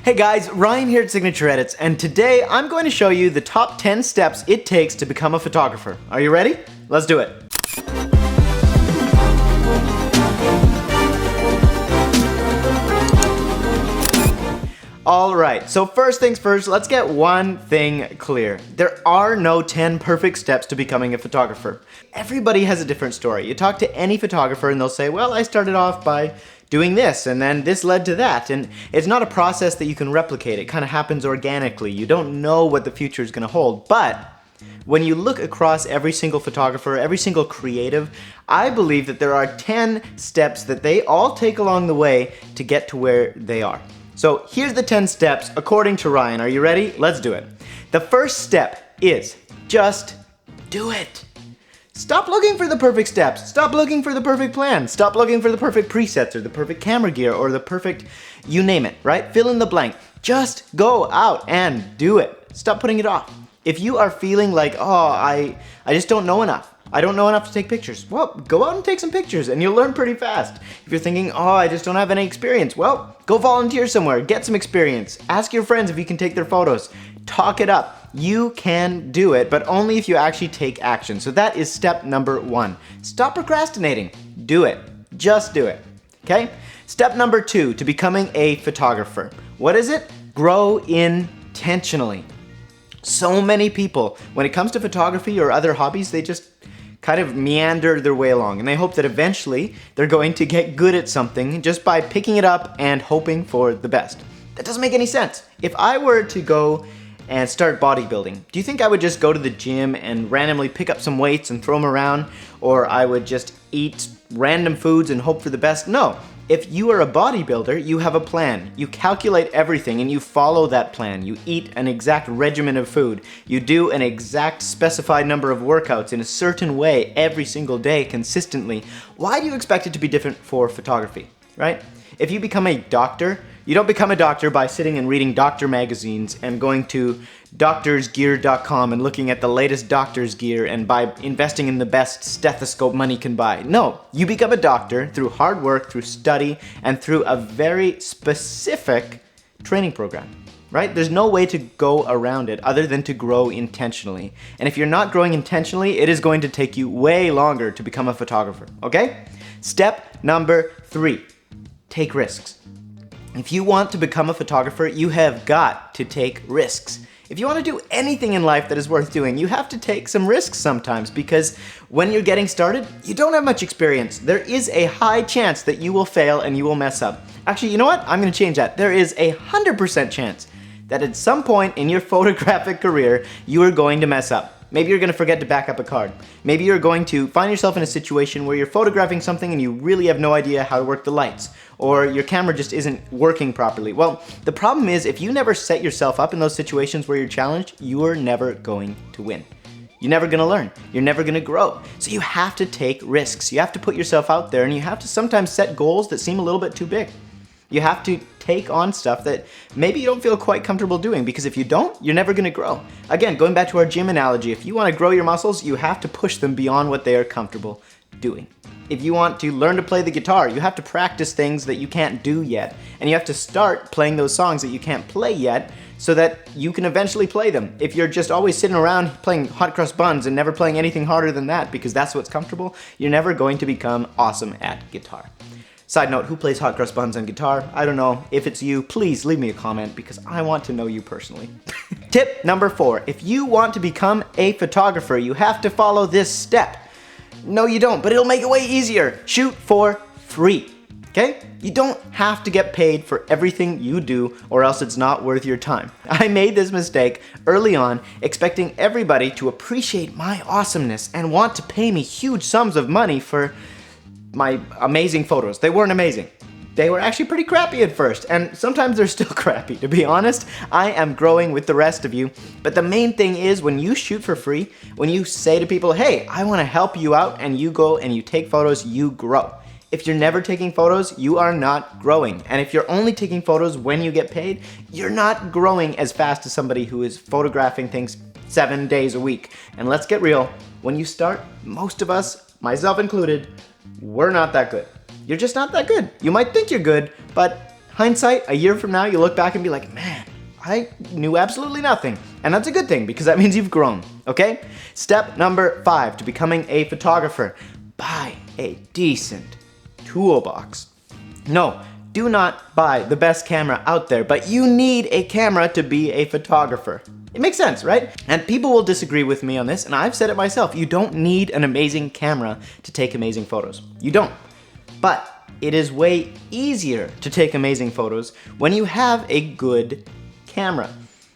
Hey guys, Ryan here at Signature Edits, and today I'm going to show you the top 10 steps it takes to become a photographer. Are you ready? Let's do it. Alright, so first things first, let's get one thing clear. There are no 10 perfect steps to becoming a photographer. Everybody has a different story. You talk to any photographer and they'll say, well, I started off by doing this and then this led to that, and it's not a process that you can replicate. It kind of happens organically. You don't know what the future is going to hold, but when you look across every single photographer, every single creative, I believe that there are 10 steps that they all take along the way to get to where they are. So here's the 10 steps according to Ryan. Are you ready? Let's do it. The first step is just do it. Stop looking for the perfect steps. Stop looking for the perfect plan. Stop looking for the perfect presets or the perfect camera gear or the perfect, you name it, right? Fill in the blank. Just go out and do it. Stop putting it off. If you are feeling like, oh, I just don't know enough. I don't know enough to take pictures. Well, go out and take some pictures and you'll learn pretty fast. If you're thinking, oh, I just don't have any experience, well, go volunteer somewhere, get some experience. Ask your friends if you can take their photos. Talk it up. You can do it, but only if you actually take action. So that is step number 1. Stop procrastinating. Do it. Just do it. Okay? Step number 2 to becoming a photographer. What is it? Grow intentionally. So many people, when it comes to photography or other hobbies, they just kind of meander their way along, and they hope that eventually they're going to get good at something just by picking it up and hoping for the best. That doesn't make any sense. If I were to go and start bodybuilding, do you think I would just go to the gym and randomly pick up some weights and throw them around, or I would just eat random foods and hope for the best? No. If you are a bodybuilder, you have a plan. You calculate everything and you follow that plan. You eat an exact regimen of food. You do an exact specified number of workouts in a certain way every single day consistently. Why do you expect it to be different for photography, right? If you become a doctor, you don't become a doctor by sitting and reading doctor magazines and going to doctorsgear.com and looking at the latest doctor's gear and by investing in the best stethoscope money can buy. No, you become a doctor through hard work, through study, and through a very specific training program, right? There's no way to go around it other than to grow intentionally. And if you're not growing intentionally, it is going to take you way longer to become a photographer, okay? Step number 3, take risks. If you want to become a photographer, you have got to take risks. If you want to do anything in life that is worth doing, you have to take some risks sometimes, because when you're getting started, you don't have much experience. There is a high chance that you will fail and you will mess up. Actually, you know what? I'm going to change that. There is a 100% chance that at some point in your photographic career, you are going to mess up. Maybe you're going to forget to back up a card. Maybe you're going to find yourself in a situation where you're photographing something and you really have no idea how to work the lights, or your camera just isn't working properly. Well, the problem is if you never set yourself up in those situations where you're challenged, you are never going to win. You're never going to learn. You're never going to grow. So you have to take risks. You have to put yourself out there, and you have to sometimes set goals that seem a little bit too big. You have to take on stuff that maybe you don't feel quite comfortable doing, because if you don't, you're never going to grow. Again, going back to our gym analogy, if you want to grow your muscles, you have to push them beyond what they are comfortable doing. If you want to learn to play the guitar, you have to practice things that you can't do yet. And you have to start playing those songs that you can't play yet so that you can eventually play them. If you're just always sitting around playing hot cross buns and never playing anything harder than that because that's what's comfortable, you're never going to become awesome at guitar. Side note, who plays hot cross buns on guitar? I don't know. If it's you, please leave me a comment because I want to know you personally. Tip number 4, if you want to become a photographer, you have to follow this step. No, you don't, but it'll make it way easier. Shoot for free, okay? You don't have to get paid for everything you do or else it's not worth your time. I made this mistake early on, expecting everybody to appreciate my awesomeness and want to pay me huge sums of money for my amazing photos. They weren't amazing. They were actually pretty crappy at first, and sometimes they're still crappy. To be honest, I am growing with the rest of you, but the main thing is when you shoot for free, when you say to people, hey, I want to help you out, and you go and you take photos, you grow. If you're never taking photos, you are not growing. And if you're only taking photos when you get paid, you're not growing as fast as somebody who is photographing things 7 days a week. And let's get real, when you start, most of us, myself included, we're not that good. You're just not that good. You might think you're good, but Hindsight, a year from now, you look back and be like, man, I knew absolutely nothing. And that's a good thing because that means you've grown, okay? Step number 5 to becoming a photographer. Buy a decent toolbox. No, do not buy the best camera out there, but you need a camera to be a photographer. It makes sense, right? And people will disagree with me on this, and I've said it myself. You don't need an amazing camera to take amazing photos. You don't. But it is way easier to take amazing photos when you have a good camera.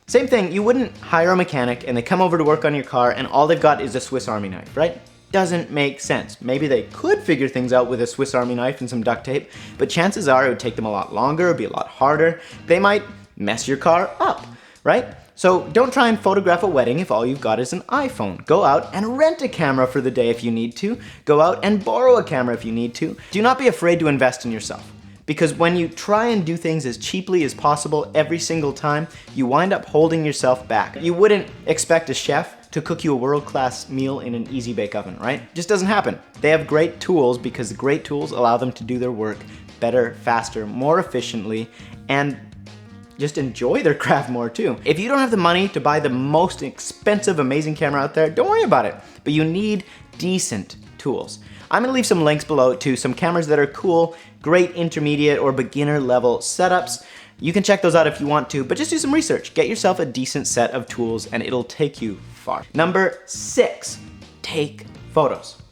Same thing, you wouldn't hire a mechanic and they come over to work on your car and all they've got is a Swiss Army knife, right? Doesn't make sense. Maybe they could figure things out with a Swiss Army knife and some duct tape, but chances are it would take them a lot longer, it'd be a lot harder. They might mess your car up, right? So don't try and photograph a wedding if all you've got is an iPhone. Go out and rent a camera for the day if you need to. Go out and borrow a camera if you need to. Do not be afraid to invest in yourself. Because when you try and do things as cheaply as possible every single time, you wind up holding yourself back. You wouldn't expect a chef to cook you a world-class meal in an easy bake oven, right? It just doesn't happen. They have great tools because the great tools allow them to do their work better, faster, more efficiently, and just enjoy their craft more too. If you don't have the money to buy the most expensive, amazing camera out there, don't worry about it. But you need decent tools. I'm gonna leave some links below to some cameras that are cool, great intermediate or beginner level setups. You can check those out if you want to, but just do some research. Get yourself a decent set of tools and it'll take you far. Number 6, take photos.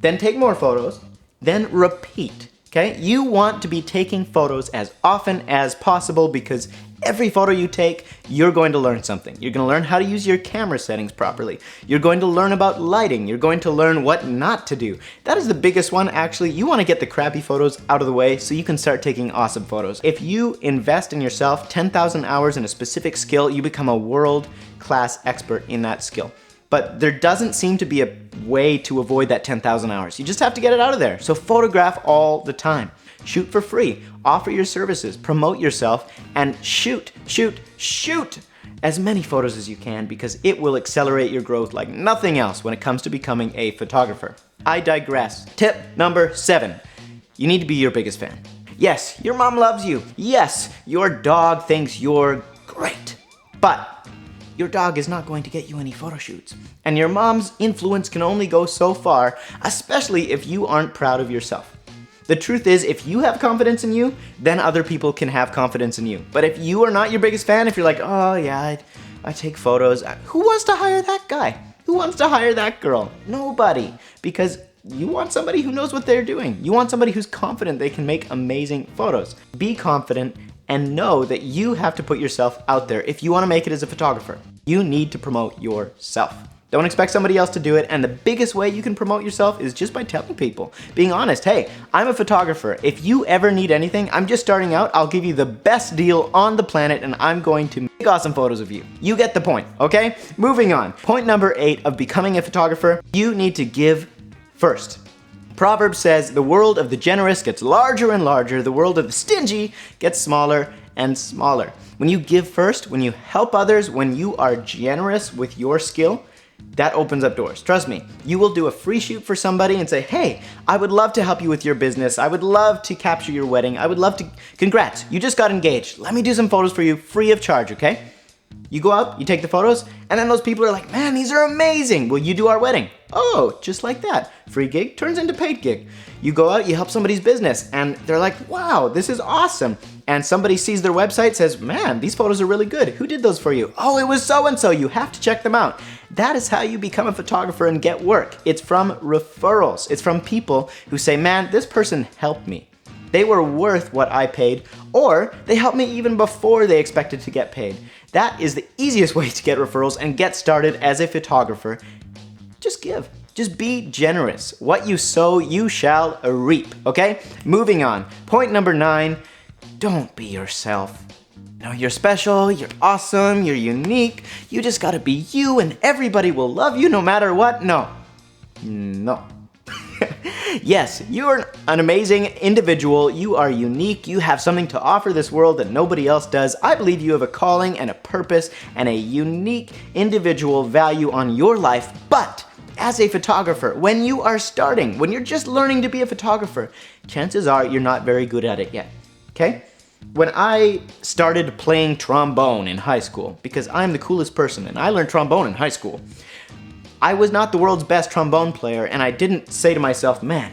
Then take more photos, then repeat. Okay, you want to be taking photos as often as possible because every photo you take, you're going to learn something. You're going to learn how to use your camera settings properly. You're going to learn about lighting. You're going to learn what not to do. That is the biggest one, actually. You want to get the crappy photos out of the way so you can start taking awesome photos. If you invest in yourself 10,000 hours in a specific skill, you become a world-class expert in that skill. But there doesn't seem to be a way to avoid that 10,000 hours. You just have to get it out of there. So photograph all the time. Shoot for free. Offer your services. Promote yourself and shoot as many photos as you can because it will accelerate your growth like nothing else when it comes to becoming a photographer. I digress. Tip number 7. You need to be your biggest fan. Yes, your mom loves you. Yes, your dog thinks you're great. But your dog is not going to get you any photo shoots. And your mom's influence can only go so far, especially if you aren't proud of yourself. The truth is, if you have confidence in you, then other people can have confidence in you. But if you are not your biggest fan, if you're like, oh yeah, I take photos, who wants to hire that guy? Who wants to hire that girl? Nobody. Because you want somebody who knows what they're doing. You want somebody who's confident they can make amazing photos. Be confident and know that you have to put yourself out there. If you want to make it as a photographer, you need to promote yourself. Don't expect somebody else to do it, and the biggest way you can promote yourself is just by telling people. Being honest, hey, I'm a photographer. If you ever need anything, I'm just starting out, I'll give you the best deal on the planet, and I'm going to make awesome photos of you. You get the point, okay? Moving on. Point number 8 of becoming a photographer, you need to give first. Proverb says, the world of the generous gets larger and larger, the world of the stingy gets smaller and smaller. When you give first, when you help others, when you are generous with your skill, that opens up doors. Trust me, you will do a free shoot for somebody and say, hey, I would love to help you with your business. I would love to capture your wedding. I would love to, congrats, you just got engaged. Let me do some photos for you free of charge, okay? You go out, you take the photos, and then those people are like, man, these are amazing. Will you do our wedding? Oh, just like that. Free gig turns into paid gig. You go out, you help somebody's business, and they're like, wow, this is awesome. And somebody sees their website, says, man, these photos are really good. Who did those for you? Oh, it was so-and-so. You have to check them out. That is how you become a photographer and get work. It's from referrals. It's from people who say, man, this person helped me. They were worth what I paid, or they helped me even before they expected to get paid. That is the easiest way to get referrals and get started as a photographer. Just give. Just be generous. What you sow, you shall reap, okay? Moving on. Point number 9, don't be yourself. No, you're special, you're awesome, you're unique. You just gotta be you and everybody will love you no matter what. No. Yes, you are an amazing individual. You are unique. You have something to offer this world that nobody else does. I believe you have a calling and a purpose and a unique individual value on your life. But as a photographer, when you are starting, when you're just learning to be a photographer, chances are you're not very good at it yet, okay? When I started playing trombone in high school, because I'm the coolest person and I learned trombone in high school, I was not the world's best trombone player, and I didn't say to myself, man,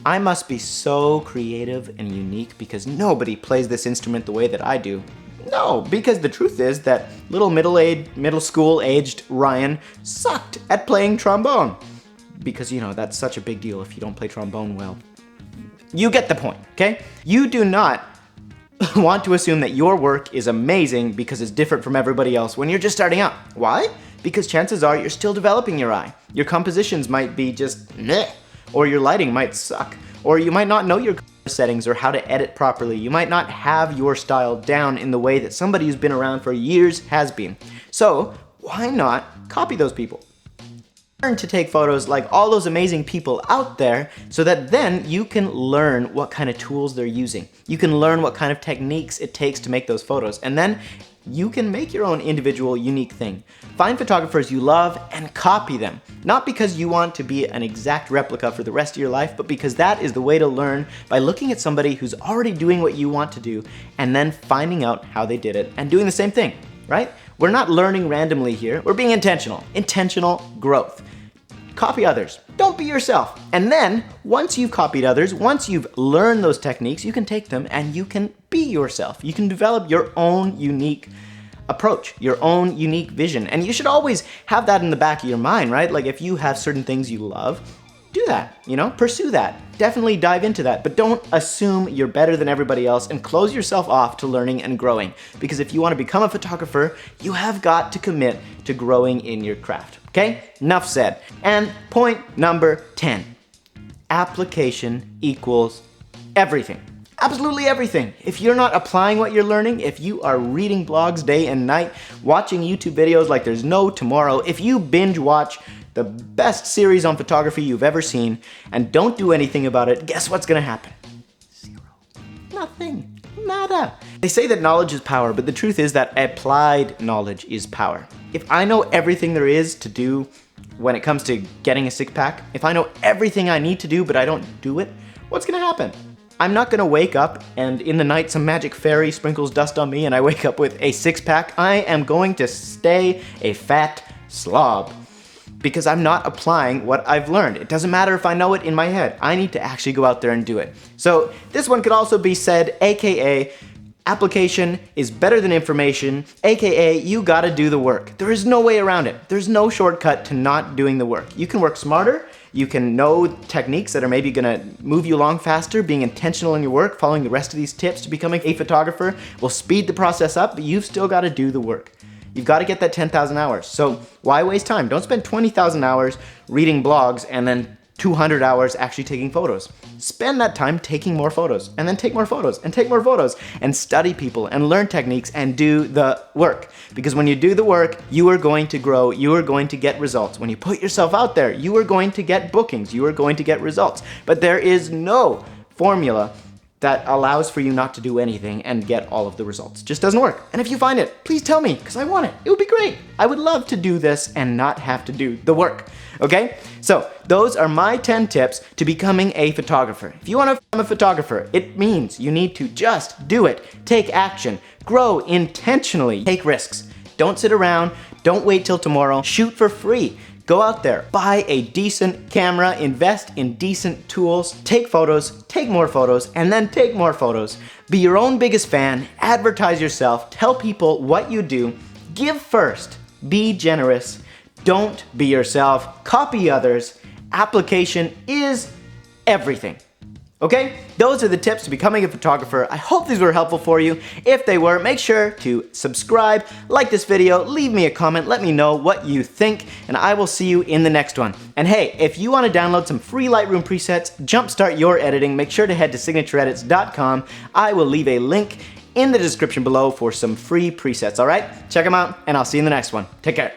I must be so creative and unique because nobody plays this instrument the way that I do. No, because the truth is that little middle school aged Ryan sucked at playing trombone. Because, you know, that's such a big deal if you don't play trombone well. You get the point, okay? You do not want to assume that your work is amazing because it's different from everybody else when you're just starting out. Why? Because chances are you're still developing your eye. Your compositions might be just meh, or your lighting might suck, or you might not know your settings or how to edit properly. You might not have your style down in the way that somebody who's been around for years has been. So why not copy those people? Learn to take photos like all those amazing people out there so that then you can learn what kind of tools they're using. You can learn what kind of techniques it takes to make those photos, and then you can make your own individual unique thing. Find photographers you love and copy them. Not because you want to be an exact replica for the rest of your life, but because that is the way to learn, by looking at somebody who's already doing what you want to do and then finding out how they did it and doing the same thing, right? We're not learning randomly here, we're being intentional. Intentional growth. Copy others, don't be yourself. And then, once you've copied others, once you've learned those techniques, you can take them and you can be yourself. You can develop your own unique approach, your own unique vision. And you should always have that in the back of your mind, right? Like if you have certain things you love, do that, you know, pursue that. Definitely dive into that, but don't assume you're better than everybody else and close yourself off to learning and growing. Because if you want to become a photographer, you have got to commit to growing in your craft. Okay, enough said. And point number 10, application equals everything. Absolutely everything. If you're not applying what you're learning, if you are reading blogs day and night, watching YouTube videos like there's no tomorrow, if you binge watch the best series on photography you've ever seen and don't do anything about it, guess what's gonna happen? Zero. Nothing. Nada. They say that knowledge is power, but the truth is that applied knowledge is power. If I know everything there is to do when it comes to getting a six-pack, if I know everything I need to do but I don't do it, what's gonna happen? I'm not gonna wake up and in the night some magic fairy sprinkles dust on me and I wake up with a six-pack. I am going to stay a fat slob because I'm not applying what I've learned. It doesn't matter if I know it in my head. I need to actually go out there and do it. So this one could also be said, AKA, application is better than information, AKA you gotta do the work. There is no way around it. There's no shortcut to not doing the work. You can work smarter, you can know techniques that are maybe gonna move you along faster, being intentional in your work, following the rest of these tips to becoming a photographer will speed the process up, but you've still gotta do the work. You've got to get that 10,000 hours. So why waste time? Don't spend 20,000 hours reading blogs and then 200 hours actually taking photos. Spend that time taking more photos and then take more photos and take more photos and study people and learn techniques and do the work. Because when you do the work, you are going to grow, you are going to get results. When you put yourself out there, you are going to get bookings, you are going to get results. But there is no formula that allows for you not to do anything and get all of the results. Just doesn't work. And if you find it, please tell me, because I want it. It would be great. I would love to do this and not have to do the work, okay? So those are my 10 tips to becoming a photographer. If you want to become a photographer, it means you need to just do it. Take action, grow intentionally, take risks. Don't sit around, don't wait till tomorrow, shoot for free. Go out there, buy a decent camera, invest in decent tools, take photos, take more photos, and then take more photos. Be your own biggest fan, advertise yourself, tell people what you do, give first, be generous, don't be yourself, copy others. Application is everything. Okay, those are the tips to becoming a photographer. I hope these were helpful for you. If they were, make sure to subscribe, like this video, leave me a comment, let me know what you think, and I will see you in the next one. And hey, if you want to download some free Lightroom presets, jumpstart your editing, make sure to head to signatureedits.com. I will leave a link in the description below for some free presets, all right? Check them out, and I'll see you in the next one. Take care.